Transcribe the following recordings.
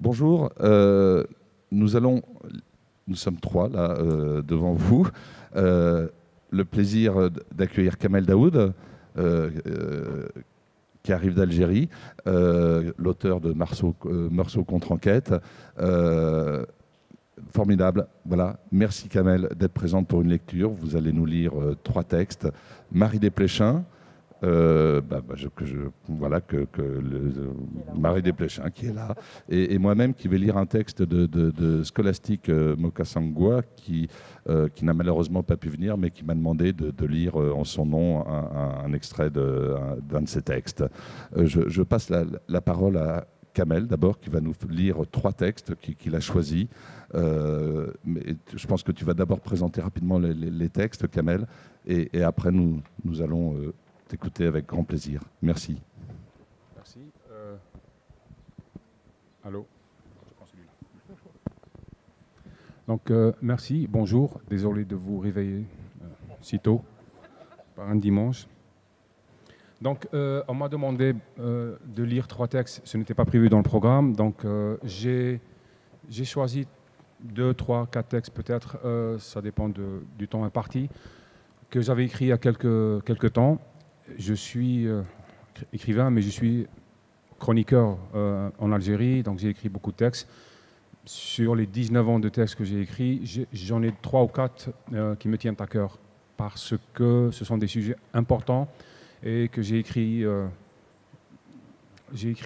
Bonjour, nous sommes trois là devant vous. Le plaisir d'accueillir Kamel Daoud, qui arrive d'Algérie, l'auteur de Meursault contre enquête. Formidable, voilà. Merci Kamel d'être présente pour une lecture. Vous allez nous lire 3 textes. Marie Desplechin, Marie Desplechin qui est là, et moi-même qui vais lire un texte de Scholastique Mokasangwa qui n'a malheureusement pas pu venir, mais qui m'a demandé de lire en son nom un extrait d'un de ses textes. Je passe la parole à Kamel d'abord, qui va nous lire 3 textes qu'il a choisis. Mais je pense que tu vas d'abord présenter rapidement les textes, Kamel, et après nous allons t'écouter avec grand plaisir. Merci. Merci. Allô? Je prends celui-là. Donc, merci, bonjour. Désolé de vous réveiller si tôt, par un dimanche. Donc, on m'a demandé de lire 3 textes. Ce n'était pas prévu dans le programme. Donc, j'ai choisi 2, 3, 4 textes peut-être. Ça dépend du temps imparti, que j'avais écrit il y a quelques temps. Je suis écrivain, mais je suis chroniqueur en Algérie, donc j'ai écrit beaucoup de textes. Sur les 19 ans de textes que j'ai écrits, j'en ai 3 ou 4 qui me tiennent à cœur, parce que ce sont des sujets importants et que j'ai écrit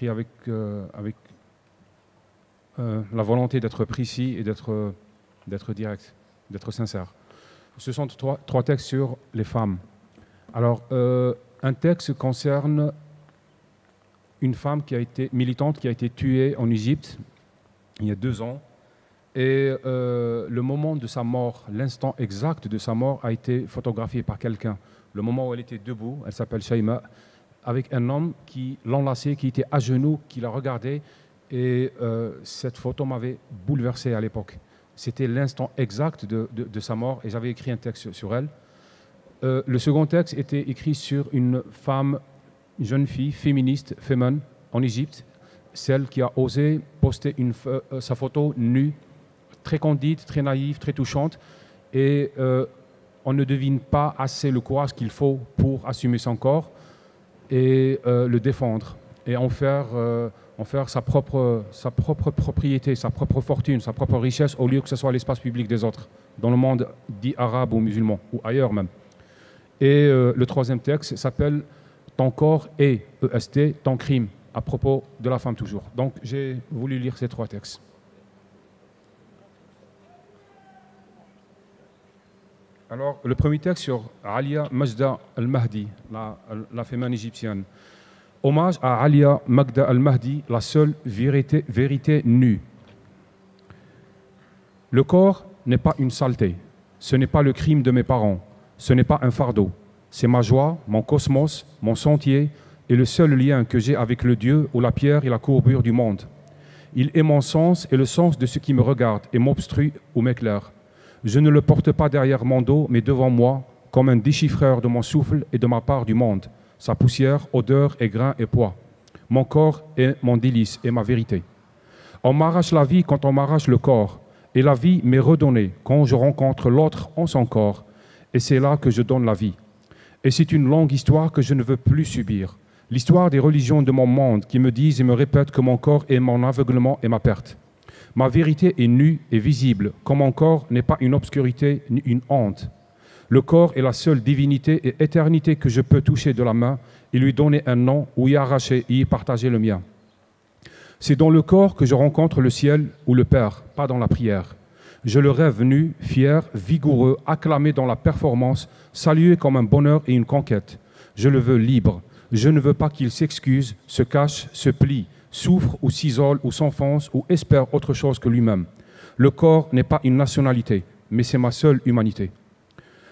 avec la volonté d'être précis et d'être direct, d'être sincère. Ce sont 3 textes sur les femmes. Alors, un texte concerne une femme qui a été militante, qui a été tuée en Égypte il y a 2 ans. Et le moment de sa mort, l'instant exact de sa mort a été photographié par quelqu'un. Le moment où elle était debout, elle s'appelle Shaima, avec un homme qui l'enlaçait, qui était à genoux, qui la regardait. Et cette photo m'avait bouleversé à l'époque. C'était l'instant exact de sa mort et j'avais écrit un texte sur elle. Le second texte était écrit sur une femme, une jeune fille féministe, Femen, en Égypte, celle qui a osé poster sa photo nue, très candide, très naïve, très touchante, et on ne devine pas assez le courage qu'il faut pour assumer son corps et le défendre, et en faire sa propre propriété, sa propre fortune, sa propre richesse, au lieu que ce soit l'espace public des autres, dans le monde dit arabe ou musulman, ou ailleurs même. Et le troisième texte s'appelle « Ton corps est, EST, ton crime », à propos de la femme toujours. Donc j'ai voulu lire ces 3 textes. Alors, le premier texte sur Alia Majda al-Mahdi, la femme égyptienne. Hommage à Alia Majda al-Mahdi, la seule vérité nue. Le corps n'est pas une saleté, ce n'est pas le crime de mes parents. Ce n'est pas un fardeau, c'est ma joie, mon cosmos, mon sentier et le seul lien que j'ai avec le Dieu ou la pierre et la courbure du monde. Il est mon sens et le sens de ce qui me regarde et m'obstrue ou m'éclaire. Je ne le porte pas derrière mon dos, mais devant moi, comme un déchiffreur de mon souffle et de ma part du monde, sa poussière, odeur et grain et poids. Mon corps est mon délice et ma vérité. On m'arrache la vie quand on m'arrache le corps, et la vie m'est redonnée quand je rencontre l'autre en son corps. Et c'est là que je donne la vie. Et c'est une longue histoire que je ne veux plus subir. L'histoire des religions de mon monde qui me disent et me répètent que mon corps est mon aveuglement et ma perte. Ma vérité est nue et visible, comme mon corps n'est pas une obscurité ni une honte. Le corps est la seule divinité et éternité que je peux toucher de la main et lui donner un nom ou y arracher et y partager le mien. C'est dans le corps que je rencontre le ciel ou le Père, pas dans la prière. Je le rêve nu, fier, vigoureux, acclamé dans la performance, salué comme un bonheur et une conquête. Je le veux libre. Je ne veux pas qu'il s'excuse, se cache, se plie, souffre ou s'isole ou s'enfonce ou espère autre chose que lui-même. Le corps n'est pas une nationalité, mais c'est ma seule humanité.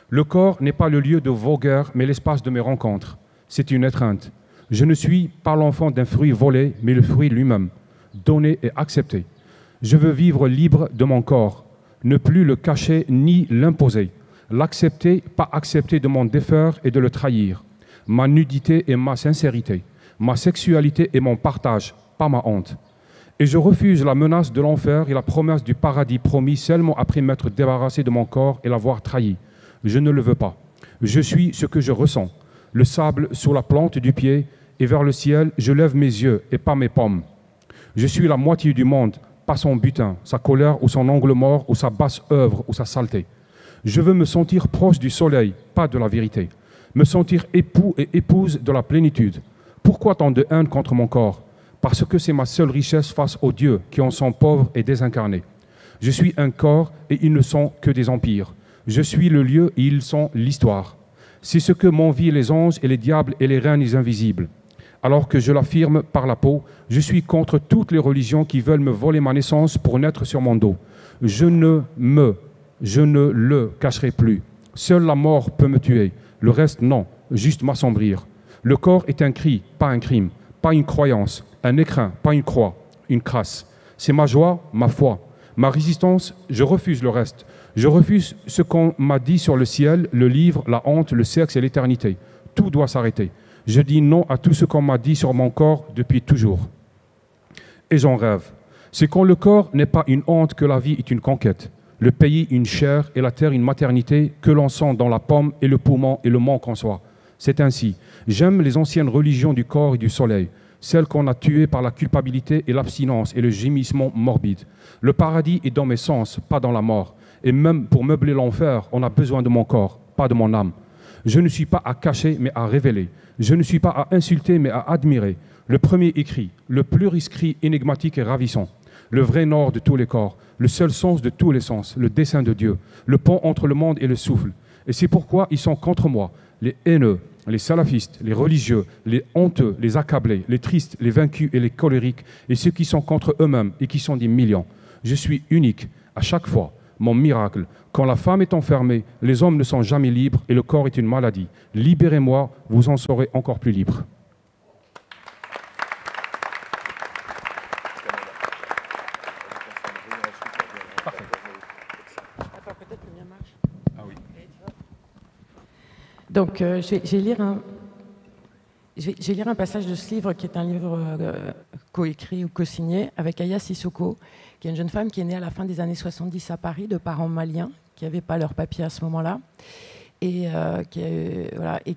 Le corps n'est pas le lieu de vos guerres, mais l'espace de mes rencontres. C'est une étreinte. Je ne suis pas l'enfant d'un fruit volé, mais le fruit lui-même, donné et accepté. Je veux vivre libre de mon corps, ne plus le cacher ni l'imposer, l'accepter, pas accepter de m'en défaire et de le trahir. Ma nudité et ma sincérité, ma sexualité et mon partage, pas ma honte. Et je refuse la menace de l'enfer et la promesse du paradis promis seulement après m'être débarrassé de mon corps et l'avoir trahi. Je ne le veux pas. Je suis ce que je ressens, le sable sur la plante du pied, et vers le ciel, je lève mes yeux et pas mes pommes. Je suis la moitié du monde, pas son butin, sa colère ou son angle mort ou sa basse œuvre ou sa saleté. Je veux me sentir proche du soleil, pas de la vérité. Me sentir époux et épouse de la plénitude. Pourquoi tant de haine contre mon corps? Parce que c'est ma seule richesse face aux dieux qui en sont pauvres et désincarnés. Je suis un corps et ils ne sont que des empires. Je suis le lieu et ils sont l'histoire. C'est ce que m'envient les anges et les diables et les règnes invisibles. Alors que je l'affirme par la peau, je suis contre toutes les religions qui veulent me voler ma naissance pour naître sur mon dos. Je ne le cacherai plus. Seule la mort peut me tuer. Le reste, non, juste m'assombrir. Le corps est un cri, pas un crime, pas une croyance, un écrin, pas une croix, une crasse. C'est ma joie, ma foi. Ma résistance, je refuse le reste. Je refuse ce qu'on m'a dit sur le ciel, le livre, la honte, le sexe et l'éternité. Tout doit s'arrêter. Je dis non à tout ce qu'on m'a dit sur mon corps depuis toujours. Et j'en rêve. C'est quand le corps n'est pas une honte que la vie est une conquête. Le pays une chair et la terre une maternité que l'on sent dans la pomme et le poumon et le manque en soi. C'est ainsi. J'aime les anciennes religions du corps et du soleil, celles qu'on a tuées par la culpabilité et l'abstinence et le gémissement morbide. Le paradis est dans mes sens, pas dans la mort. Et même pour meubler l'enfer, on a besoin de mon corps, pas de mon âme. Je ne suis pas à cacher, mais à révéler. Je ne suis pas à insulter, mais à admirer. Le premier écrit, le pluriscrit énigmatique et ravissant. Le vrai nord de tous les corps, le seul sens de tous les sens, le dessein de Dieu, le pont entre le monde et le souffle. Et c'est pourquoi ils sont contre moi, les haineux, les salafistes, les religieux, les honteux, les accablés, les tristes, les vaincus et les colériques, et ceux qui sont contre eux-mêmes et qui sont des millions. Je suis unique, à chaque fois. Mon miracle, quand la femme est enfermée, les hommes ne sont jamais libres et le corps est une maladie. Libérez-moi, vous en serez encore plus libre. Donc, je vais lire un passage de ce livre qui est un livre coécrit ou co-signé avec Aya Sissoko, qui est une jeune femme qui est née à la fin des années 70 à Paris, de parents maliens qui n'avaient pas leur papier à ce moment-là, et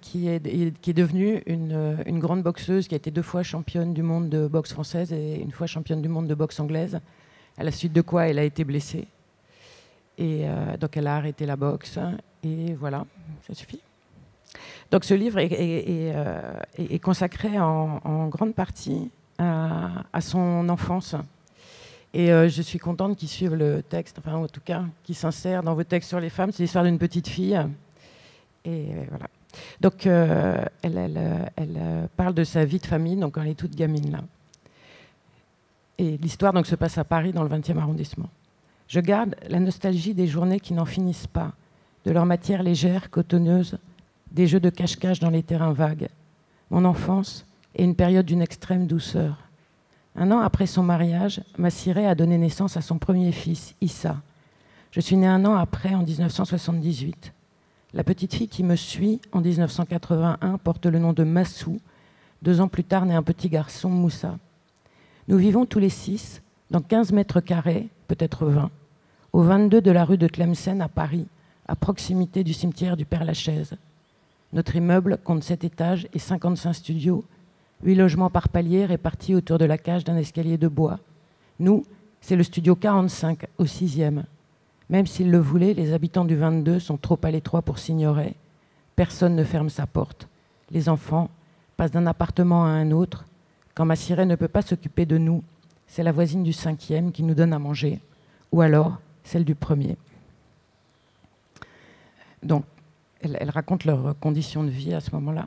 qui est devenue une grande boxeuse, qui a été 2 fois championne du monde de boxe française et 1 fois championne du monde de boxe anglaise, à la suite de quoi elle a été blessée. Et donc elle a arrêté la boxe, et voilà, ça suffit. Donc ce livre est consacré en grande partie à son enfance. Et je suis contente qu'il suive le texte, enfin en tout cas, qu'il s'insère dans vos textes sur les femmes. C'est l'histoire d'une petite fille. Et voilà. Donc elle parle de sa vie de famille, donc quand elle est toute gamine là. Et l'histoire donc se passe à Paris, dans le 20e arrondissement. Je garde la nostalgie des journées qui n'en finissent pas, de leur matière légère, cotonneuse, des jeux de cache-cache dans les terrains vagues. Mon enfance est une période d'une extrême douceur. 1 an après son mariage, Massiré a donné naissance à son premier fils, Issa. Je suis née 1 an après, en 1978. La petite fille qui me suit, en 1981, porte le nom de Massou. 2 ans plus tard, naît un petit garçon, Moussa. Nous vivons tous les 6, dans 15 mètres carrés, peut-être 20, au 22 de la rue de Tlemcen à Paris, à proximité du cimetière du Père-Lachaise. Notre immeuble compte 7 étages et 55 studios, 8 logements par palier répartis autour de la cage d'un escalier de bois. Nous, c'est le studio 45 au 6e. Même s'ils le voulaient, les habitants du 22 sont trop à l'étroit pour s'ignorer. Personne ne ferme sa porte. Les enfants passent d'un appartement à un autre. Quand Massiré ne peut pas s'occuper de nous, c'est la voisine du 5e qui nous donne à manger, ou alors celle du 1er. Donc, elle raconte leurs conditions de vie à ce moment-là.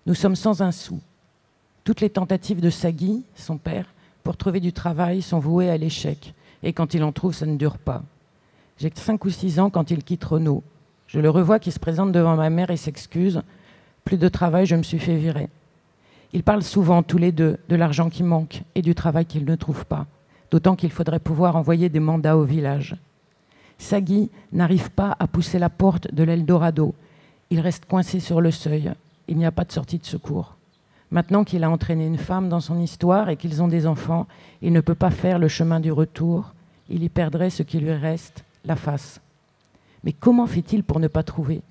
Nous sommes sans un sou. Toutes les tentatives de Sagui, son père, pour trouver du travail sont vouées à l'échec. Et quand il en trouve, ça ne dure pas. J'ai 5 ou 6 ans quand il quitte Renault. Je le revois qui se présente devant ma mère et s'excuse. Plus de travail, je me suis fait virer. Ils parlent souvent, tous les deux, de l'argent qui manque et du travail qu'ils ne trouvent pas. D'autant qu'il faudrait pouvoir envoyer des mandats au village. Sagui n'arrive pas à pousser la porte de l'Eldorado. Il reste coincé sur le seuil. Il n'y a pas de sortie de secours. Maintenant qu'il a entraîné une femme dans son histoire et qu'ils ont des enfants, il ne peut pas faire le chemin du retour. Il y perdrait ce qui lui reste, la face. Mais comment fait-il pour ne pas trouver ?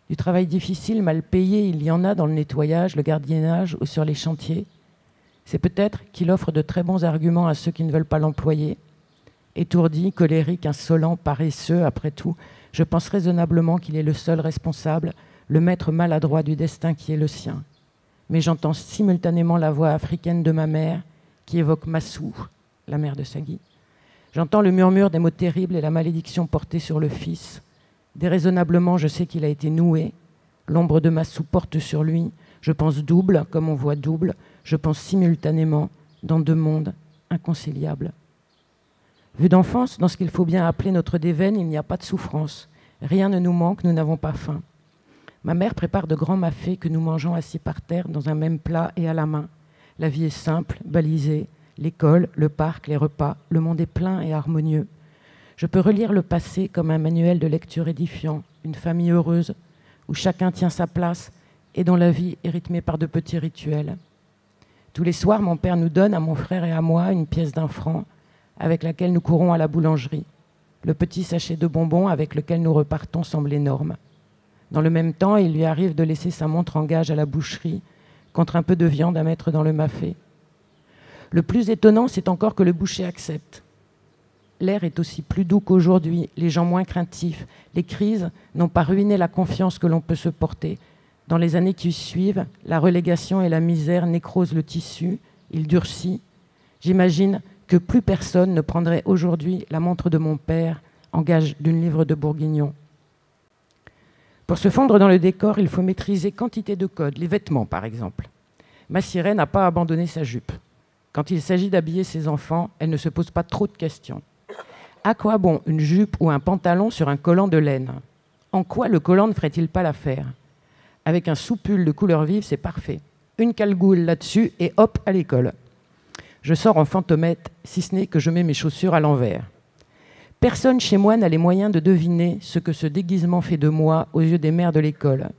Du travail difficile, mal payé, il y en a dans le nettoyage, le gardiennage ou sur les chantiers. C'est peut-être qu'il offre de très bons arguments à ceux qui ne veulent pas l'employer. Étourdi, colérique, insolent, paresseux, après tout, je pense raisonnablement qu'il est le seul responsable, le maître maladroit du destin qui est le sien. Mais j'entends simultanément la voix africaine de ma mère qui évoque Massou, la mère de Sagui. J'entends le murmure des mots terribles et la malédiction portée sur le fils. Déraisonnablement, je sais qu'il a été noué. L'ombre de Massou porte sur lui. Je pense double, comme on voit double. Je pense simultanément dans deux mondes inconciliables. Vu d'enfance, dans ce qu'il faut bien appeler notre déveine, il n'y a pas de souffrance. Rien ne nous manque, nous n'avons pas faim. Ma mère prépare de grands mafés que nous mangeons assis par terre dans un même plat et à la main. La vie est simple, balisée. L'école, le parc, les repas, le monde est plein et harmonieux. Je peux relire le passé comme un manuel de lecture édifiant, une famille heureuse, où chacun tient sa place et dont la vie est rythmée par de petits rituels. Tous les soirs, mon père nous donne, à mon frère et à moi, une pièce d'1 franc avec laquelle nous courons à la boulangerie. Le petit sachet de bonbons avec lequel nous repartons semble énorme. Dans le même temps, il lui arrive de laisser sa montre en gage à la boucherie contre un peu de viande à mettre dans le mafé. Le plus étonnant, c'est encore que le boucher accepte. L'air est aussi plus doux qu'aujourd'hui, les gens moins craintifs. Les crises n'ont pas ruiné la confiance que l'on peut se porter. Dans les années qui suivent, la relégation et la misère nécrosent le tissu, il durcit. J'imagine que plus personne ne prendrait aujourd'hui la montre de mon père en gage d'une livre de bourguignon. Pour se fondre dans le décor, il faut maîtriser quantité de codes, les vêtements par exemple. Ma sirène n'a pas abandonné sa jupe. Quand il s'agit d'habiller ses enfants, elle ne se pose pas trop de questions. À quoi bon une jupe ou un pantalon sur un collant de laine ? En quoi le collant ne ferait-il pas l'affaire ? Avec un soupule de couleur vive, c'est parfait. Une calgoule là-dessus et hop, à l'école. Je sors en fantomette, si ce n'est que je mets mes chaussures à l'envers. Personne chez moi n'a les moyens de deviner ce que ce déguisement fait de moi aux yeux des mères de l'école.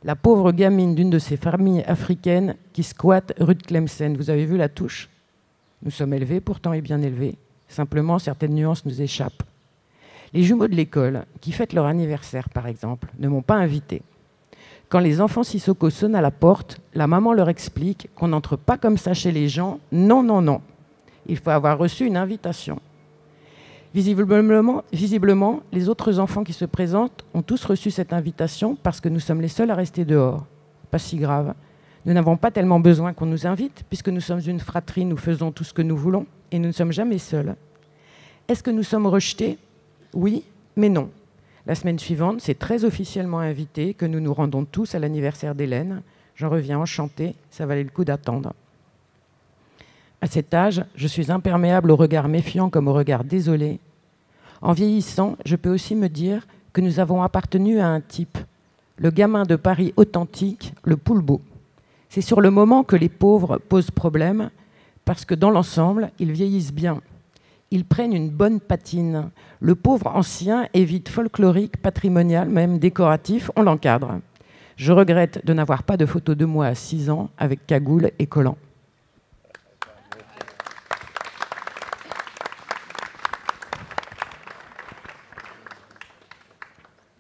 La pauvre gamine d'une de ces familles africaines qui squatte rue de Tlemcen. Vous avez vu la touche ? Nous sommes élevés, pourtant et bien élevés. Simplement, certaines nuances nous échappent. Les jumeaux de l'école, qui fêtent leur anniversaire par exemple, ne m'ont pas invité. Quand les enfants Sissoko sonnent à la porte, la maman leur explique qu'on n'entre pas comme ça chez les gens. Non, non, non. Il faut avoir reçu une invitation. Visiblement, les autres enfants qui se présentent ont tous reçu cette invitation parce que nous sommes les seuls à rester dehors. Pas si grave. Nous n'avons pas tellement besoin qu'on nous invite, puisque nous sommes une fratrie, nous faisons tout ce que nous voulons, et nous ne sommes jamais seuls. Est-ce que nous sommes rejetés ? Oui, mais non. La semaine suivante, c'est très officiellement invité que nous nous rendons tous à l'anniversaire d'Hélène. J'en reviens enchantée, ça valait le coup d'attendre. À cet âge, je suis imperméable au regard méfiant comme au regard désolé. En vieillissant, je peux aussi me dire que nous avons appartenu à un type, le gamin de Paris authentique, le poulbeau. C'est sur le moment que les pauvres posent problème, parce que dans l'ensemble, ils vieillissent bien. Ils prennent une bonne patine. Le pauvre ancien est vite folklorique, patrimonial, même décoratif, on l'encadre. Je regrette de n'avoir pas de photo de moi à 6 ans avec cagoule et collant.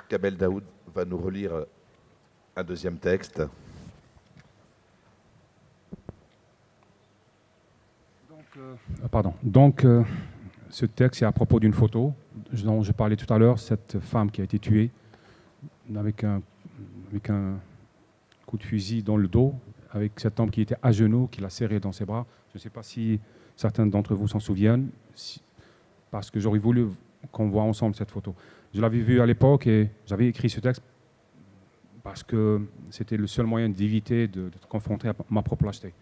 Kamel Daoud va nous relire un deuxième texte. Donc, ce texte est à propos d'une photo dont je parlais tout à l'heure, cette femme qui a été tuée avec un coup de fusil dans le dos, avec cet homme qui était à genoux, qui l'a serré dans ses bras. Je ne sais pas si certains d'entre vous s'en souviennent, parce que j'aurais voulu qu'on voit ensemble cette photo. Je l'avais vue à l'époque et j'avais écrit ce texte parce que c'était le seul moyen d'éviter d'être confronté à ma propre lâcheté.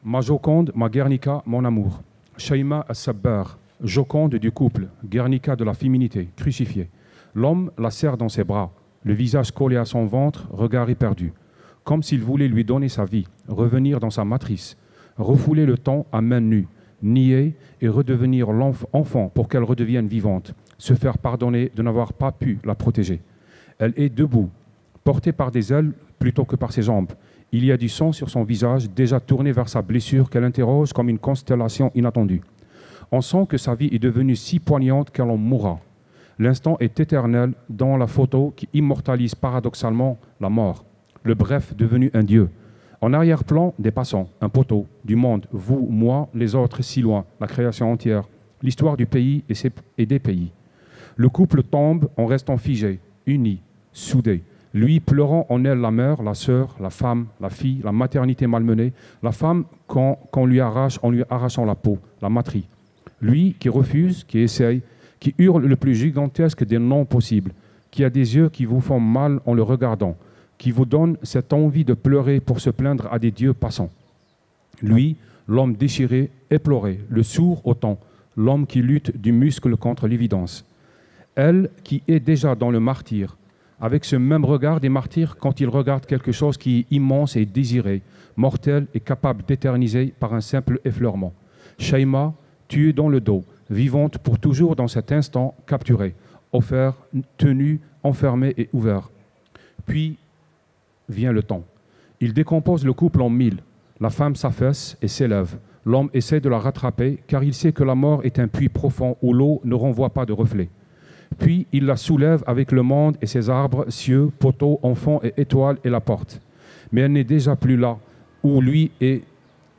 Ma Joconde, ma Guernica, mon amour. Shaima as-Sabbar, Joconde du couple, Guernica de la féminité, crucifiée. L'homme la serre dans ses bras, le visage collé à son ventre, regard éperdu, comme s'il voulait lui donner sa vie, revenir dans sa matrice, refouler le temps à main nue, nier et redevenir l'enfant pour qu'elle redevienne vivante, se faire pardonner de n'avoir pas pu la protéger. Elle est debout, portée par des ailes plutôt que par ses jambes. Il y a du sang sur son visage, déjà tourné vers sa blessure qu'elle interroge comme une constellation inattendue. On sent que sa vie est devenue si poignante qu'elle en mourra. L'instant est éternel dans la photo qui immortalise paradoxalement la mort, le bref devenu un dieu. En arrière-plan, des passants, un poteau, du monde, vous, moi, les autres si loin, la création entière, l'histoire du pays et des pays. Le couple tombe en restant figé, uni, soudé. Lui pleurant en elle la mère, la sœur, la femme, la fille, la maternité malmenée, la femme qu'on lui arrache en lui arrachant la peau, la matrie. Lui qui refuse, qui essaye, qui hurle le plus gigantesque des noms possibles, qui a des yeux qui vous font mal en le regardant, qui vous donne cette envie de pleurer pour se plaindre à des dieux passants. Lui, l'homme déchiré, éploré, le sourd au temps, l'homme qui lutte du muscle contre l'évidence. Elle qui est déjà dans le martyr, avec ce même regard des martyrs quand ils regardent quelque chose qui est immense et désiré, mortel et capable d'éterniser par un simple effleurement. Shaima, tuée dans le dos, vivante pour toujours dans cet instant capturée, offert, tenu, enfermé et ouvert. Puis vient le temps. Il décompose le couple en mille. La femme s'affaisse et s'élève. L'homme essaie de la rattraper car il sait que la mort est un puits profond où l'eau ne renvoie pas de reflets. Puis il la soulève avec le monde et ses arbres, cieux, poteaux, enfants et étoiles et la porte. Mais elle n'est déjà plus là, où lui et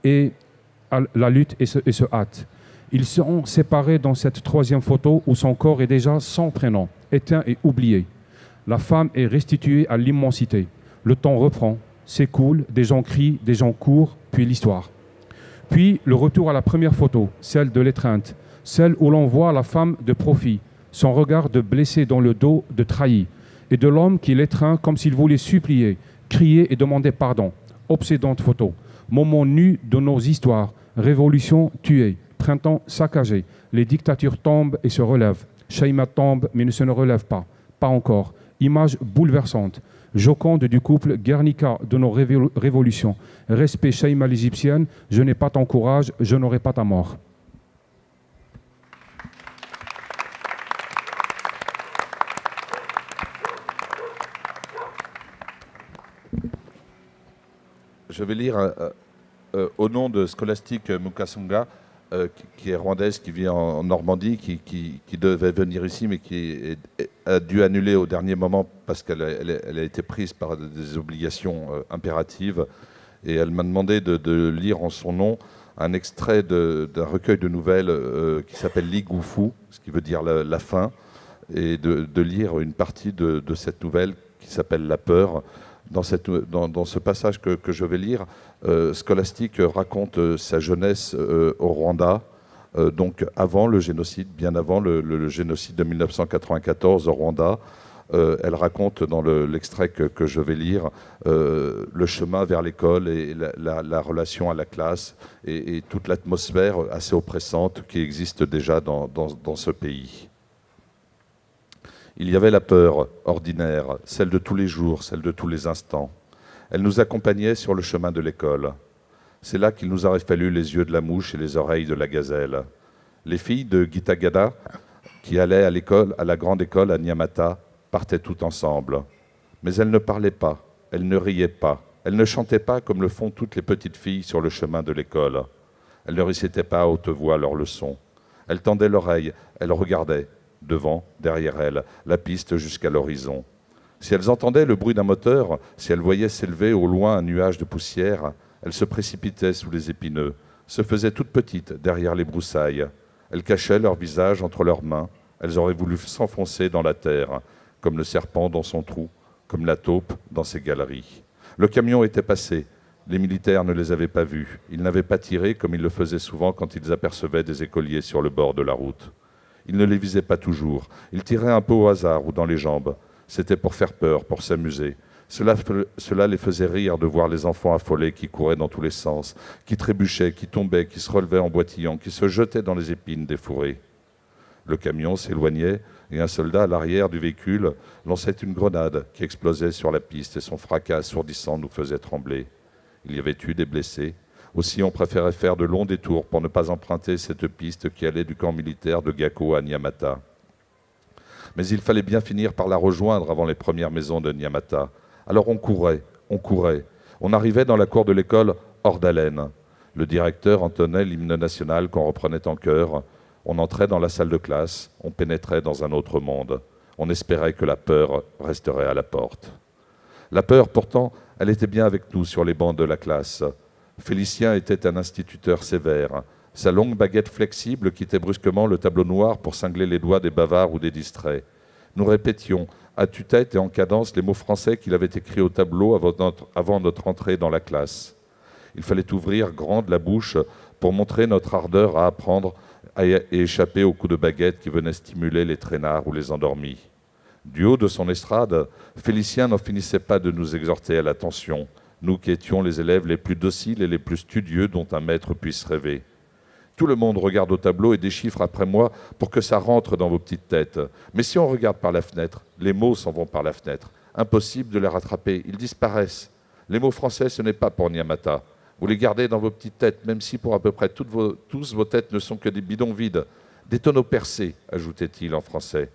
la lutte et se hâte. Ils seront séparés dans cette troisième photo où son corps est déjà sans prénom, éteint et oublié. La femme est restituée à l'immensité. Le temps reprend, s'écoule, des gens crient, des gens courent, puis l'histoire. Puis le retour à la première photo, celle de l'étreinte, celle où l'on voit la femme de profit, son regard de blessé dans le dos, de trahi, et de l'homme qui l'étreint comme s'il voulait supplier, crier et demander pardon. Obsédante photo, moment nu de nos histoires, révolution tuée, printemps saccagé, les dictatures tombent et se relèvent. Shaima tombe mais ne se relève pas, pas encore. Image bouleversante, joconde du couple Guernica de nos révolutions. Respect Shaima l'égyptienne, je n'ai pas ton courage, je n'aurai pas ta mort. Je vais lire au nom de Scholastique Mukasonga, qui est rwandaise, qui vit en Normandie, qui devait venir ici, mais qui a dû annuler au dernier moment parce qu'elle a été prise par des obligations impératives. Et elle m'a demandé de lire en son nom un extrait d'un recueil de nouvelles qui s'appelle Ligufu, ce qui veut dire la fin, et de lire une partie de cette nouvelle qui s'appelle La peur. Dans ce passage que je vais lire, Scholastique raconte sa jeunesse au Rwanda, donc avant le génocide, bien avant le génocide de 1994 au Rwanda. Elle raconte dans l'extrait que je vais lire le chemin vers l'école et la relation à la classe et toute l'atmosphère assez oppressante qui existe déjà dans ce pays. Il y avait la peur ordinaire, celle de tous les jours, celle de tous les instants. Elle nous accompagnait sur le chemin de l'école. C'est là qu'il nous aurait fallu les yeux de la mouche et les oreilles de la gazelle. Les filles de Gitagada, qui allaient à l'école, à la grande école à Nyamata, partaient toutes ensemble. Mais elles ne parlaient pas, elles ne riaient pas, elles ne chantaient pas comme le font toutes les petites filles sur le chemin de l'école. Elles ne récitaient pas à haute voix leurs leçons. Elles tendaient l'oreille, elles regardaient. Devant, derrière elles, la piste jusqu'à l'horizon. Si elles entendaient le bruit d'un moteur, si elles voyaient s'élever au loin un nuage de poussière, elles se précipitaient sous les épineux, se faisaient toutes petites derrière les broussailles. Elles cachaient leur visage entre leurs mains, elles auraient voulu s'enfoncer dans la terre, comme le serpent dans son trou, comme la taupe dans ses galeries. Le camion était passé, les militaires ne les avaient pas vus, ils n'avaient pas tiré comme ils le faisaient souvent quand ils apercevaient des écoliers sur le bord de la route. Ils ne les visaient pas toujours. Ils tiraient un peu au hasard ou dans les jambes. C'était pour faire peur, pour s'amuser. Cela les faisait rire de voir les enfants affolés qui couraient dans tous les sens, qui trébuchaient, qui tombaient, qui se relevaient en boitillant, qui se jetaient dans les épines des fourrés. Le camion s'éloignait et un soldat à l'arrière du véhicule lançait une grenade qui explosait sur la piste et son fracas assourdissant nous faisait trembler. Il y avait eu des blessés. Aussi, on préférait faire de longs détours pour ne pas emprunter cette piste qui allait du camp militaire de Gako à Nyamata. Mais il fallait bien finir par la rejoindre avant les premières maisons de Nyamata. Alors on courait. On arrivait dans la cour de l'école hors d'haleine. Le directeur entonnait l'hymne national qu'on reprenait en chœur. On entrait dans la salle de classe, on pénétrait dans un autre monde. On espérait que la peur resterait à la porte. La peur, pourtant, elle était bien avec nous sur les bancs de la classe. Félicien était un instituteur sévère. Sa longue baguette flexible quittait brusquement le tableau noir pour cingler les doigts des bavards ou des distraits. Nous répétions à tue-tête et en cadence les mots français qu'il avait écrits au tableau avant notre entrée dans la classe. Il fallait ouvrir grande la bouche pour montrer notre ardeur à apprendre et échapper aux coups de baguette qui venaient stimuler les traînards ou les endormis. Du haut de son estrade, Félicien n'en finissait pas de nous exhorter à l'attention, nous qui étions les élèves les plus dociles et les plus studieux dont un maître puisse rêver. Tout le monde regarde au tableau et déchiffre après moi pour que ça rentre dans vos petites têtes. Mais si on regarde par la fenêtre, les mots s'en vont par la fenêtre. Impossible de les rattraper, ils disparaissent. Les mots français, ce n'est pas pour Nyamata. Vous les gardez dans vos petites têtes, même si pour à peu près tous vos têtes ne sont que des bidons vides. Des tonneaux percés, ajoutait-il en français.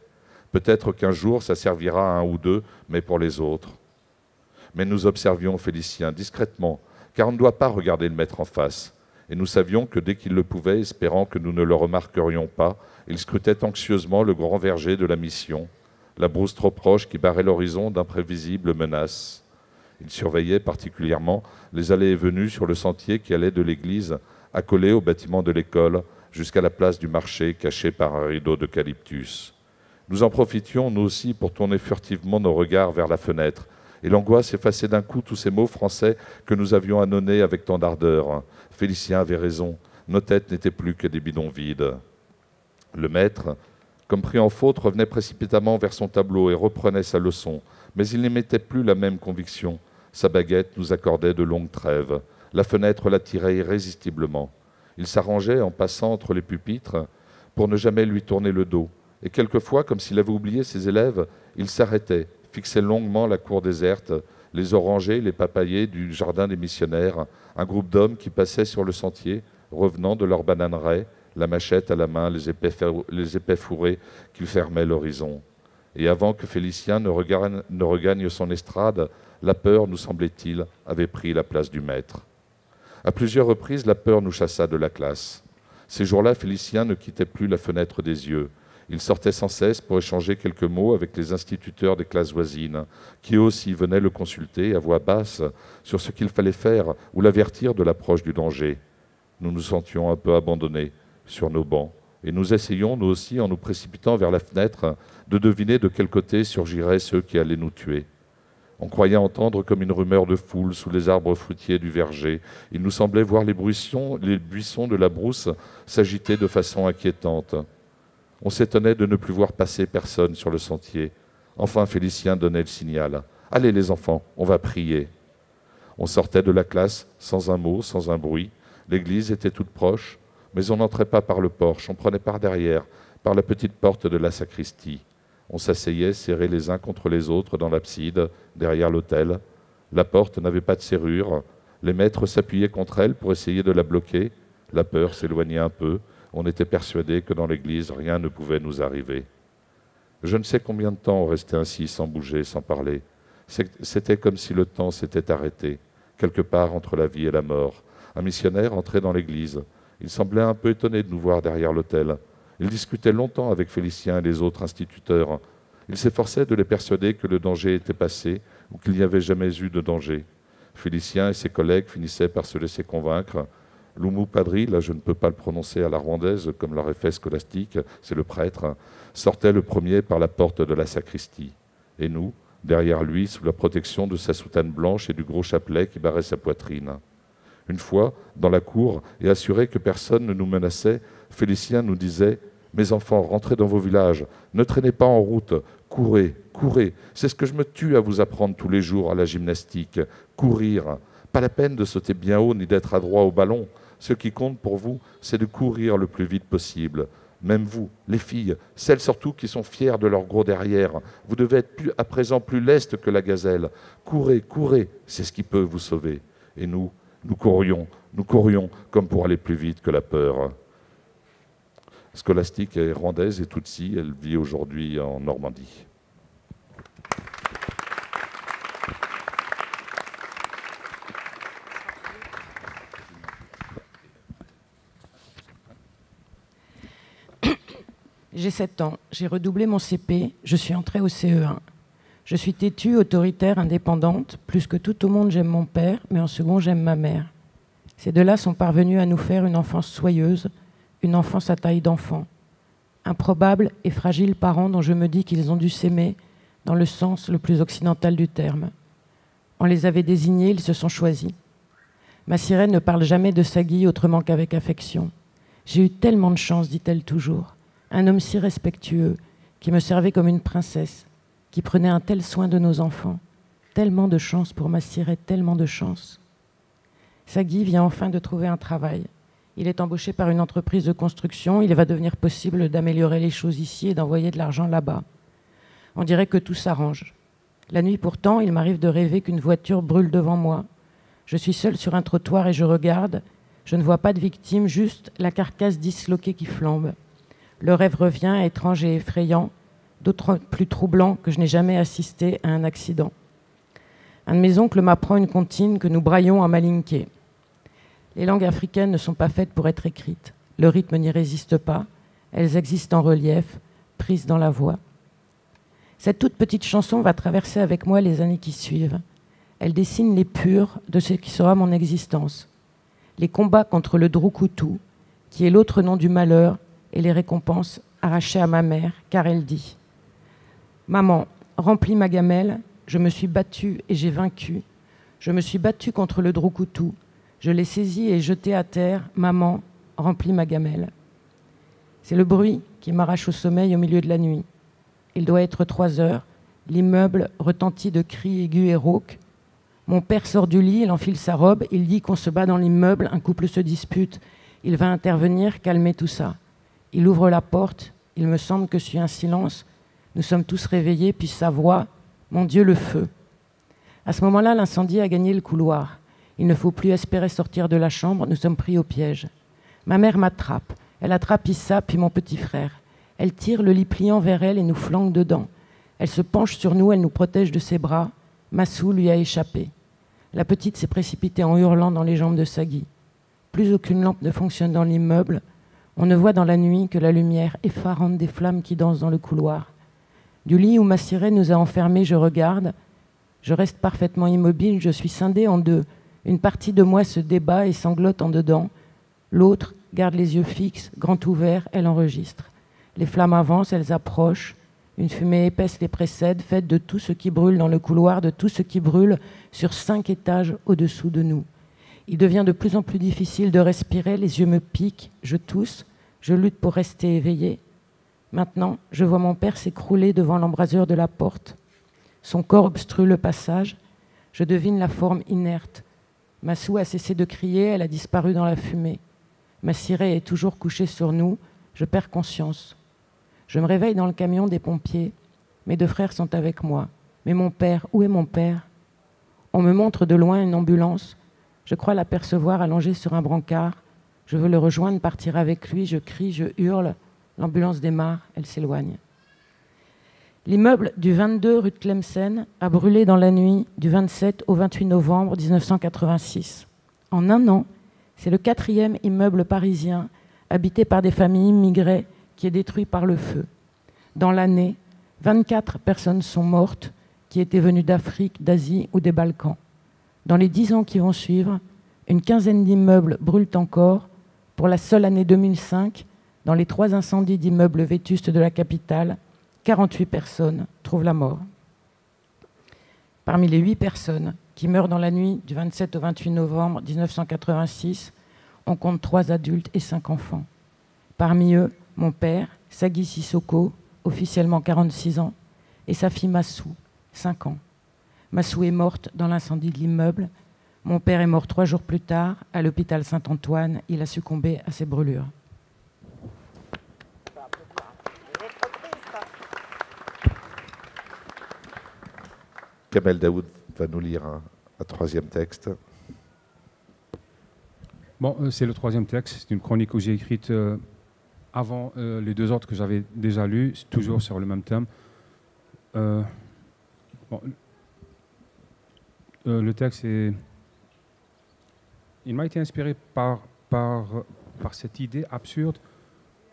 Peut-être qu'un jour, ça servira à un ou deux, mais pour les autres. Mais nous observions Félicien discrètement, car on ne doit pas regarder le maître en face. Et nous savions que dès qu'il le pouvait, espérant que nous ne le remarquerions pas, il scrutait anxieusement le grand verger de la mission, la brousse trop proche qui barrait l'horizon d'imprévisibles menaces. Il surveillait particulièrement les allées et venues sur le sentier qui allait de l'église, accolé au bâtiment de l'école, jusqu'à la place du marché, cachée par un rideau d'eucalyptus. Nous en profitions, nous aussi, pour tourner furtivement nos regards vers la fenêtre, et l'angoisse effaçait d'un coup tous ces mots français que nous avions annonnés avec tant d'ardeur. Félicien avait raison, nos têtes n'étaient plus que des bidons vides. Le maître, comme pris en faute, revenait précipitamment vers son tableau et reprenait sa leçon, mais il n'émettait plus la même conviction. Sa baguette nous accordait de longues trêves. La fenêtre l'attirait irrésistiblement. Il s'arrangeait en passant entre les pupitres pour ne jamais lui tourner le dos. Et quelquefois, comme s'il avait oublié ses élèves, il s'arrêtait, fixait longuement la cour déserte, les orangers, les papayers du jardin des missionnaires, un groupe d'hommes qui passaient sur le sentier, revenant de leur bananeraie, la machette à la main, les épais fourrés qui fermaient l'horizon. Et avant que Félicien ne regagne son estrade, la peur, nous semblait-il, avait pris la place du maître. À plusieurs reprises, la peur nous chassa de la classe. Ces jours-là, Félicien ne quittait plus la fenêtre des yeux. Il sortait sans cesse pour échanger quelques mots avec les instituteurs des classes voisines, qui eux aussi venaient le consulter à voix basse sur ce qu'il fallait faire ou l'avertir de l'approche du danger. Nous nous sentions un peu abandonnés sur nos bancs, et nous essayions, nous aussi, en nous précipitant vers la fenêtre, de deviner de quel côté surgiraient ceux qui allaient nous tuer. On croyait entendre comme une rumeur de foule sous les arbres fruitiers du verger. Il nous semblait voir les buissons de la brousse s'agiter de façon inquiétante. On s'étonnait de ne plus voir passer personne sur le sentier. Enfin, Félicien donnait le signal. « Allez les enfants, on va prier !» On sortait de la classe sans un mot, sans un bruit. L'église était toute proche, mais on n'entrait pas par le porche, on prenait par derrière, par la petite porte de la sacristie. On s'asseyait serrés les uns contre les autres dans l'abside, derrière l'autel. La porte n'avait pas de serrure. Les maîtres s'appuyaient contre elle pour essayer de la bloquer. La peur s'éloignait un peu. On était persuadé que dans l'église, rien ne pouvait nous arriver. Je ne sais combien de temps on restait ainsi, sans bouger, sans parler. C'était comme si le temps s'était arrêté, quelque part entre la vie et la mort. Un missionnaire entrait dans l'église. Il semblait un peu étonné de nous voir derrière l'autel. Il discutait longtemps avec Félicien et les autres instituteurs. Il s'efforçait de les persuader que le danger était passé ou qu'il n'y avait jamais eu de danger. Félicien et ses collègues finissaient par se laisser convaincre. Lumu Padri, là je ne peux pas le prononcer à la rwandaise comme l'aurait fait Scolastique, c'est le prêtre, sortait le premier par la porte de la sacristie. Et nous, derrière lui, sous la protection de sa soutane blanche et du gros chapelet qui barrait sa poitrine. Une fois, dans la cour, et assuré que personne ne nous menaçait, Félicien nous disait « Mes enfants, rentrez dans vos villages, ne traînez pas en route, courez, courez. C'est ce que je me tue à vous apprendre tous les jours à la gymnastique. Courir. Pas la peine de sauter bien haut ni d'être adroit au ballon. Ce qui compte pour vous, c'est de courir le plus vite possible. Même vous, les filles, celles surtout qui sont fières de leur gros derrière, vous devez être à présent plus lestes que la gazelle. Courez, courez, c'est ce qui peut vous sauver. Et nous courions comme pour aller plus vite que la peur. » Scolastique est rwandaise et Tutsi, elle vit aujourd'hui en Normandie. J'ai 7 ans, j'ai redoublé mon CP, je suis entrée au CE1. Je suis têtue, autoritaire, indépendante. Plus que tout au monde, j'aime mon père, mais en second, j'aime ma mère. Ces deux-là sont parvenus à nous faire une enfance soyeuse, une enfance à taille d'enfant. Improbables et fragiles parents dont je me dis qu'ils ont dû s'aimer dans le sens le plus occidental du terme. On les avait désignés, ils se sont choisis. Ma sirène ne parle jamais de Sagui autrement qu'avec affection. J'ai eu tellement de chance, dit-elle toujours. Un homme si respectueux, qui me servait comme une princesse, qui prenait un tel soin de nos enfants. Tellement de chance pour ma sirène, tellement de chance. Sagui vient enfin de trouver un travail. Il est embauché par une entreprise de construction. Il va devenir possible d'améliorer les choses ici et d'envoyer de l'argent là-bas. On dirait que tout s'arrange. La nuit pourtant, il m'arrive de rêver qu'une voiture brûle devant moi. Je suis seule sur un trottoir et je regarde. Je ne vois pas de victime, juste la carcasse disloquée qui flambe. Le rêve revient, étrange et effrayant, d'autant plus troublant que je n'ai jamais assisté à un accident. Un de mes oncles m'apprend une comptine que nous braillons en malinké. Les langues africaines ne sont pas faites pour être écrites. Le rythme n'y résiste pas. Elles existent en relief, prises dans la voix. Cette toute petite chanson va traverser avec moi les années qui suivent. Elle dessine les purs de ce qui sera mon existence. Les combats contre le Droukutu, qui est l'autre nom du malheur, et les récompenses arrachées à ma mère, car elle dit « Maman, remplis ma gamelle, je me suis battue et j'ai vaincu. Je me suis battue contre le Droukutu. Je l'ai saisi et jeté à terre. Maman, remplis ma gamelle. » C'est le bruit qui m'arrache au sommeil au milieu de la nuit. Il doit être 3 heures. L'immeuble retentit de cris aigus et rauques. Mon père sort du lit, il enfile sa robe. Il dit qu'on se bat dans l'immeuble, un couple se dispute. Il va intervenir, calmer tout ça. Il ouvre la porte. Il me semble que suit un silence. Nous sommes tous réveillés, puis sa voix. Mon Dieu, le feu. À ce moment-là, l'incendie a gagné le couloir. Il ne faut plus espérer sortir de la chambre, nous sommes pris au piège. Ma mère m'attrape. Elle attrape Issa, puis mon petit frère. Elle tire le lit pliant vers elle et nous flanque dedans. Elle se penche sur nous, elle nous protège de ses bras. Massou lui a échappé. La petite s'est précipitée en hurlant dans les jambes de Sagui. Plus aucune lampe ne fonctionne dans l'immeuble. On ne voit dans la nuit que la lumière effarante des flammes qui dansent dans le couloir. Du lit où ma sirène nous a enfermés, je regarde. Je reste parfaitement immobile, je suis scindée en deux. Une partie de moi se débat et sanglote en dedans. L'autre garde les yeux fixes, grand ouverts, elle enregistre. Les flammes avancent, elles approchent. Une fumée épaisse les précède, faite de tout ce qui brûle dans le couloir, de tout ce qui brûle sur 5 étages au-dessous de nous. Il devient de plus en plus difficile de respirer, les yeux me piquent, je tousse, je lutte pour rester éveillée. Maintenant, je vois mon père s'écrouler devant l'embrasure de la porte. Son corps obstrue le passage. Je devine la forme inerte. Massou a cessé de crier, elle a disparu dans la fumée. Ma sirène est toujours couchée sur nous, je perds conscience. Je me réveille dans le camion des pompiers. Mes 2 frères sont avec moi. Mais mon père, où est mon père? On me montre de loin une ambulance. Je crois l'apercevoir allongé sur un brancard. Je veux le rejoindre, partir avec lui. Je crie, je hurle. L'ambulance démarre, elle s'éloigne. L'immeuble du 22 rue de Tlemcen a brûlé dans la nuit du 27 au 28 novembre 1986. En un an, c'est le 4e immeuble parisien habité par des familles immigrées qui est détruit par le feu. Dans l'année, 24 personnes sont mortes qui étaient venues d'Afrique, d'Asie ou des Balkans. Dans les 10 ans qui vont suivre, une quinzaine d'immeubles brûlent encore. Pour la seule année 2005, dans les 3 incendies d'immeubles vétustes de la capitale, 48 personnes trouvent la mort. Parmi les 8 personnes qui meurent dans la nuit du 27 au 28 novembre 1986, on compte 3 adultes et 5 enfants. Parmi eux, mon père, Sagui Sissoko, officiellement 46 ans, et sa fille Massou, 5 ans. Massou est morte dans l'incendie de l'immeuble. Mon père est mort 3 jours plus tard, à l'hôpital Saint-Antoine. Il a succombé à ses brûlures. Kamel Daoud va nous lire un 3e texte. Bon, c'est le 3e texte. C'est une chronique que j'ai écrite avant les 2 autres que j'avais déjà lus, toujours sur le même thème. Le texte il m'a été inspiré par cette idée absurde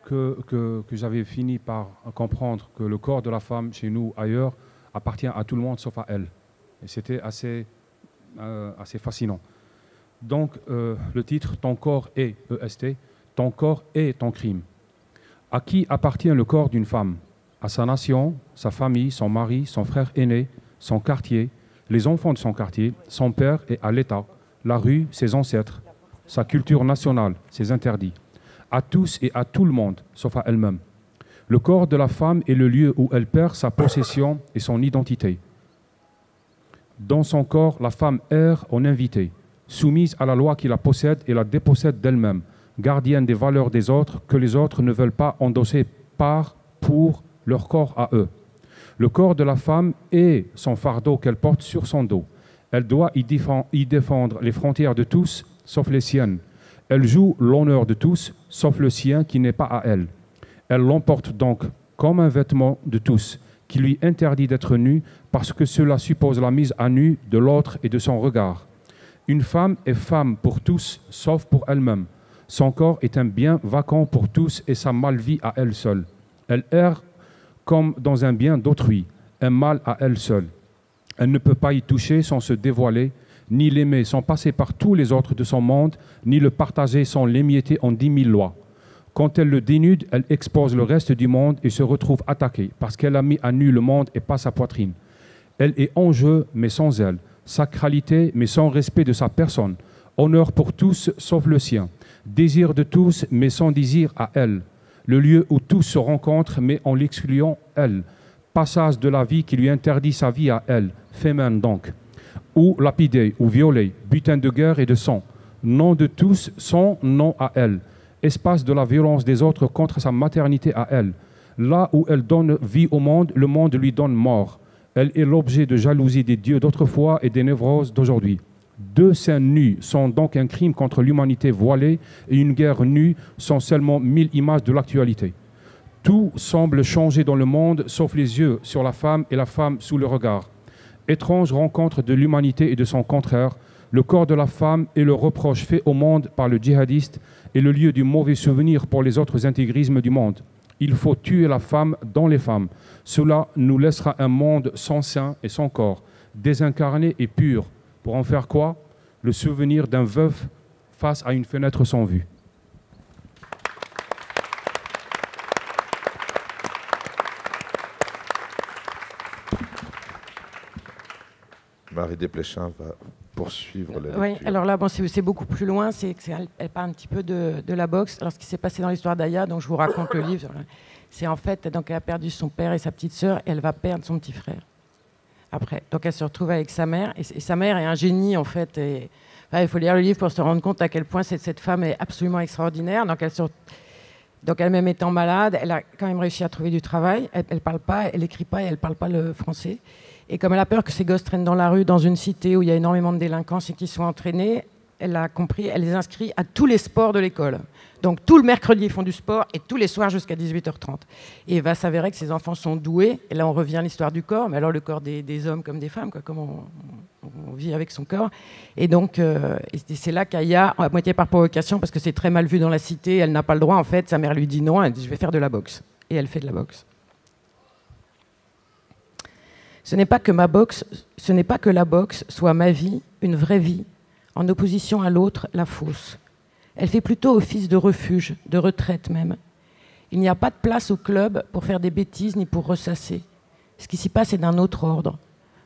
que j'avais fini par comprendre que le corps de la femme, chez nous, ailleurs, appartient à tout le monde sauf à elle. Et c'était assez fascinant. Donc, le titre « Ton corps est EST », ton corps est ton crime. À qui appartient le corps d'une femme? À sa nation, sa famille, son mari, son frère aîné, son quartier, les enfants de son quartier, son père et à l'État, la rue, ses ancêtres, sa culture nationale, ses interdits. À tous et à tout le monde, sauf à elle-même. Le corps de la femme est le lieu où elle perd sa possession et son identité. Dans son corps, la femme erre en invitée, soumise à la loi qui la possède et la dépossède d'elle-même, gardienne des valeurs des autres que les autres ne veulent pas endosser pour leur corps à eux. Le corps de la femme est son fardeau qu'elle porte sur son dos. Elle doit y défendre les frontières de tous, sauf les siennes. Elle joue l'honneur de tous, sauf le sien qui n'est pas à elle. Elle l'emporte donc comme un vêtement de tous, qui lui interdit d'être nue parce que cela suppose la mise à nu de l'autre et de son regard. Une femme est femme pour tous, sauf pour elle-même. Son corps est un bien vacant pour tous et sa mal-vie à elle seule. Elle erre comme dans un bien d'autrui, un mal à elle seule. Elle ne peut pas y toucher sans se dévoiler, ni l'aimer sans passer par tous les autres de son monde, ni le partager sans l'émietter en 10 000 lois. Quand elle le dénude, elle expose le reste du monde et se retrouve attaquée, parce qu'elle a mis à nu le monde et pas sa poitrine. Elle est en jeu, mais sans elle, sacralité, mais sans respect de sa personne, honneur pour tous, sauf le sien, désir de tous, mais sans désir à elle, le lieu où tous se rencontrent, mais en l'excluant elle, passage de la vie qui lui interdit sa vie à elle, féminin donc, ou lapidé, ou violé, butin de guerre et de sang, nom de tous, son nom à elle, espace de la violence des autres contre sa maternité à elle, là où elle donne vie au monde, le monde lui donne mort. Elle est l'objet de jalousie des dieux d'autrefois et des névroses d'aujourd'hui. Deux seins nus sont donc un crime contre l'humanité voilée et une guerre nue sont seulement 1000 images de l'actualité. Tout semble changer dans le monde sauf les yeux sur la femme et la femme sous le regard. Étrange rencontre de l'humanité et de son contraire, le corps de la femme est le reproche fait au monde par le djihadiste et le lieu du mauvais souvenir pour les autres intégrismes du monde. Il faut tuer la femme dans les femmes. Cela nous laissera un monde sans sein et sans corps, désincarné et pur. Pour en faire quoi? Le souvenir d'un veuf face à une fenêtre sans vue. Marie Desplechin va poursuivre la lecture. Oui, alors là, bon, c'est beaucoup plus loin. Elle parle un petit peu de la boxe. Alors, ce qui s'est passé dans l'histoire d'Aya, donc je vous raconte le livre, c'est en fait, donc elle a perdu son père et sa petite sœur, et elle va perdre son petit frère après. Donc, elle se retrouve avec sa mère, et sa mère est un génie, en fait. Et, enfin, il faut lire le livre pour se rendre compte à quel point cette femme est absolument extraordinaire. Donc, elle-même étant malade, elle a quand même réussi à trouver du travail. Elle ne parle pas, elle n'écrit pas et elle ne parle pas le français. Et comme elle a peur que ses gosses traînent dans la rue, dans une cité où il y a énormément de délinquance et qu'ils soient entraînés, elle a compris, elle les inscrit à tous les sports de l'école. Donc tout le mercredi, ils font du sport et tous les soirs jusqu'à 18h30. Et il va s'avérer que ces enfants sont doués. Et là, on revient à l'histoire du corps, mais alors le corps des hommes comme des femmes, quoi, comment on vit avec son corps. Et donc, c'est là qu'Aya, à moitié par provocation, parce que c'est très mal vu dans la cité, elle n'a pas le droit, en fait, sa mère lui dit non, elle dit « je vais faire de la boxe ». Et elle fait de la boxe. Ce n'est pas que la boxe soit ma vie, une vraie vie, en opposition à l'autre, la fausse. Elle fait plutôt office de refuge, de retraite même. Il n'y a pas de place au club pour faire des bêtises ni pour ressasser. Ce qui s'y passe est d'un autre ordre.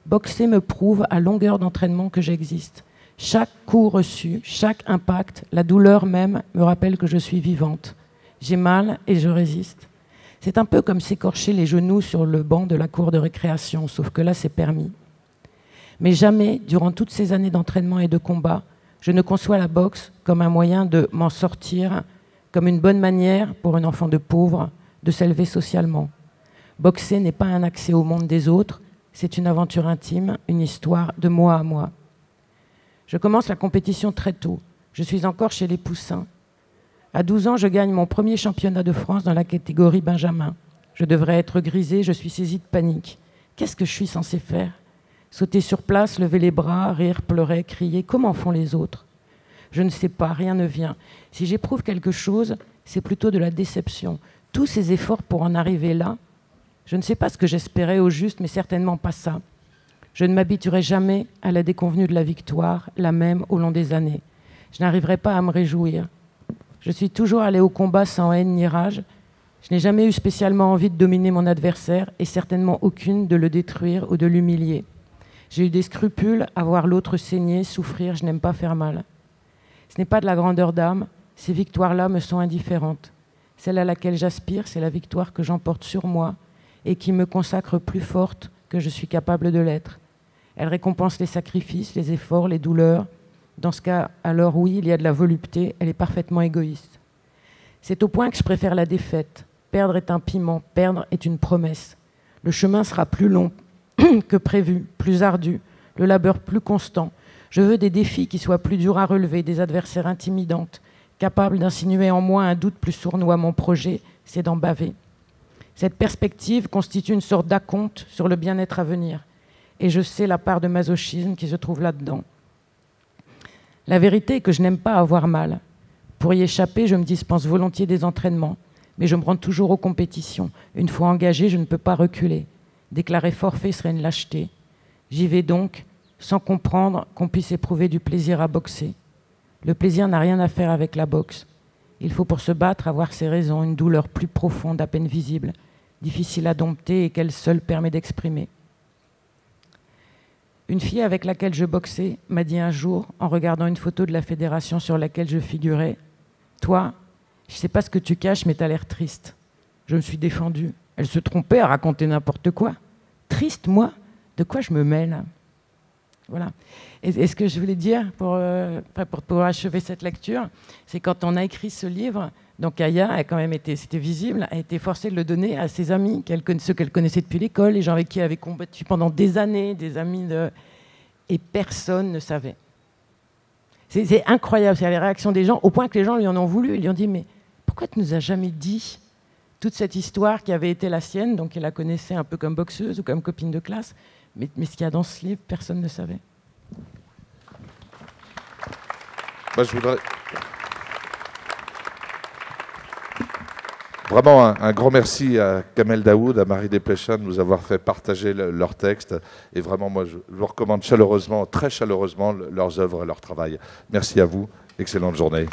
Boxer me prouve à longueur d'entraînement que j'existe. Chaque coup reçu, chaque impact, la douleur même me rappelle que je suis vivante. J'ai mal et je résiste. C'est un peu comme s'écorcher les genoux sur le banc de la cour de récréation, sauf que là, c'est permis. Mais jamais, durant toutes ces années d'entraînement et de combat, je ne conçois la boxe comme un moyen de m'en sortir, comme une bonne manière pour un enfant de pauvre de s'élever socialement. Boxer n'est pas un accès au monde des autres, c'est une aventure intime, une histoire de moi à moi. Je commence la compétition très tôt. Je suis encore chez les poussins. À 12 ans, je gagne mon premier championnat de France dans la catégorie Benjamin. Je devrais être grisée, je suis saisie de panique. Qu'est-ce que je suis censée faire? Sauter sur place, lever les bras, rire, pleurer, crier, comment font les autres? Je ne sais pas, rien ne vient. Si j'éprouve quelque chose, c'est plutôt de la déception. Tous ces efforts pour en arriver là, je ne sais pas ce que j'espérais au juste, mais certainement pas ça. Je ne m'habituerai jamais à la déconvenue de la victoire, la même au long des années. Je n'arriverai pas à me réjouir. Je suis toujours allé au combat sans haine ni rage. Je n'ai jamais eu spécialement envie de dominer mon adversaire et certainement aucune de le détruire ou de l'humilier. J'ai eu des scrupules à voir l'autre saigner, souffrir, je n'aime pas faire mal. Ce n'est pas de la grandeur d'âme, ces victoires-là me sont indifférentes. Celle à laquelle j'aspire, c'est la victoire que j'emporte sur moi et qui me consacre plus forte que je suis capable de l'être. Elle récompense les sacrifices, les efforts, les douleurs. Dans ce cas, alors oui, il y a de la volupté, elle est parfaitement égoïste. C'est au point que je préfère la défaite. Perdre est un piment, perdre est une promesse. Le chemin sera plus long que prévu, plus ardu, le labeur plus constant. Je veux des défis qui soient plus durs à relever, des adversaires intimidantes, capables d'insinuer en moi un doute plus sournois. Mon projet, c'est d'en baver. Cette perspective constitue une sorte d'acompte sur le bien-être à venir. Et je sais la part de masochisme qui se trouve là-dedans. La vérité est que je n'aime pas avoir mal. Pour y échapper, je me dispense volontiers des entraînements, mais je me rends toujours aux compétitions. Une fois engagé, je ne peux pas reculer. Déclarer forfait serait une lâcheté. J'y vais donc, sans comprendre qu'on puisse éprouver du plaisir à boxer. Le plaisir n'a rien à faire avec la boxe. Il faut pour se battre avoir ses raisons, une douleur plus profonde, à peine visible, difficile à dompter et qu'elle seule permet d'exprimer. Une fille avec laquelle je boxais m'a dit un jour, en regardant une photo de la fédération sur laquelle je figurais, « Toi, je ne sais pas ce que tu caches, mais tu as l'air triste. » Je me suis défendue. Elle se trompait à raconter n'importe quoi. Triste, moi? De quoi je me mêle? Voilà. Et ce que je voulais dire pour pouvoir achever cette lecture, c'est quand on a écrit ce livre, donc Aya a quand même été, c'était visible, a été forcée de le donner à ses amis, ceux qu'elle connaissait depuis l'école, les gens avec qui elle avait combattu pendant des années, des amis et personne ne savait. C'est incroyable, c'est les réactions des gens, au point que les gens lui en ont voulu. Ils lui ont dit, mais pourquoi tu ne nous as jamais dit toute cette histoire qui avait été la sienne, donc elle la connaissait un peu comme boxeuse ou comme copine de classe, mais ce qu'il y a dans ce livre, personne ne savait. Moi, je voudrais vraiment un grand merci à Kamel Daoud, à Marie Desplechin de nous avoir fait partager leurs textes. Et vraiment, moi, je vous recommande chaleureusement, très chaleureusement, leurs œuvres et leur travail. Merci à vous. Excellente journée.